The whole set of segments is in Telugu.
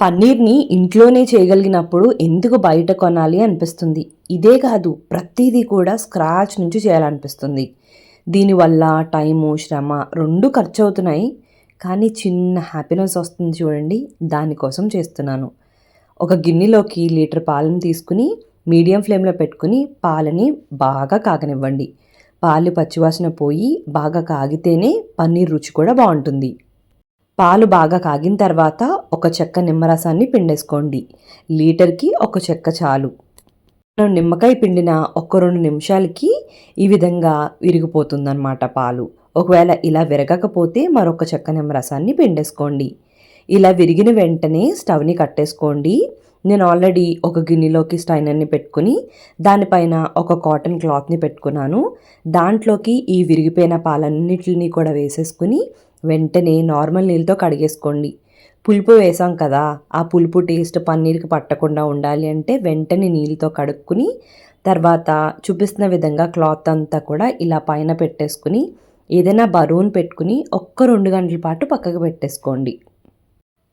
పన్నీర్‌ని ఇంట్లోనే చేయగలిగినప్పుడు ఎందుకు బయట కొనాలి అనిపిస్తుంది. ఇదే కాదు ప్రతీదీ కూడా స్క్రాచ్ నుంచి చేయాలనిపిస్తుంది. దీనివల్ల టైము, శ్రమ 2 ఖర్చవుతున్నాయి. కానీ చిన్న హ్యాపీనెస్ వస్తుంది చూడండి, దానికోసం చేస్తున్నాను. ఒక గిన్నెలోకి లీటర్ పాలను తీసుకుని మీడియం ఫ్లేమ్‌లో పెట్టుకుని పాలని బాగా కాగనివ్వండి. పాలు పచ్చివాసన పోయి బాగా కాగితేనే పన్నీర్ రుచి కూడా బావుంటుంది. పాలు బాగా కాగిన తర్వాత ఒక చెక్క నిమ్మరసాన్ని పిండేసుకోండి. లీటర్‌కి ఒక చెక్క చాలు. మనం నిమ్మకాయ పిండిన ఒక 2 నిమిషాలకి ఈ విధంగా విరిగిపోతుందనమాట పాలు. ఒకవేళ ఇలా విరగకపోతే మరొక చెక్క నిమ్మరసాన్ని పిండేసుకోండి. ఇలా విరిగిన వెంటనే స్టవ్‌ని కట్టేసుకోండి. నేను ఆల్రెడీ ఒక గిన్నెలోకి స్ట్రైనర్‌ని పెట్టుకొని దానిపైన ఒక కాటన్ క్లాత్‌ని పెట్టుకున్నాను. దాంట్లోకి ఈ విరిగిపోయిన పాలన్నిటిని కూడా వేసేసుకుని వెంటనే నార్మల్ నీళ్ళతో కడిగేసుకోండి. పులుపు వేసాం కదా! ఆ పులుపు టేస్ట్ పన్నీర్‌కి పట్టకుండా ఉండాలి అంటే వెంటనే నీళ్ళతో కడుక్కుని తర్వాత చూపిస్తున్న విధంగా క్లాత్ అంతా కూడా ఇలా పైన పెట్టేసుకుని ఏదైనా బరువును పెట్టుకుని ఒక్క 2 గంటల పాటు పక్కకు పెట్టేసుకోండి.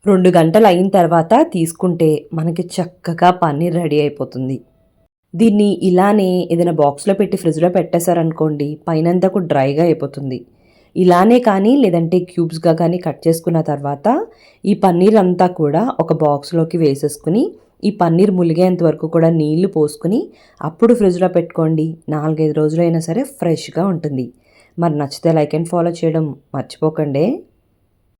2 గంటలు అయిన తర్వాత తీసుకుంటే మనకి చక్కగా పన్నీర్ రెడీ అయిపోతుంది. దీన్ని ఇలానే ఏదైనా బాక్స్‌లో పెట్టి ఫ్రిడ్జ్‌లో పెట్టేశారనుకోండి పైనంతా కూడా డ్రైగా అయిపోతుంది. ఇలానే కానీ లేదంటే క్యూబ్స్‌గా కానీ కట్ చేసుకున్న తర్వాత ఈ పన్నీర్ అంతా కూడా ఒక బాక్స్‌లోకి వేసేసుకుని ఈ పన్నీర్ ములిగేంత వరకు కూడా నీళ్లు పోసుకుని అప్పుడు ఫ్రిడ్జ్‌లో పెట్టుకోండి. 4, 5 రోజులైనా సరే ఫ్రెష్‌గా ఉంటుంది. మరి నచ్చితే లైక్ అండ్ ఫాలో చేయడం మర్చిపోకండి.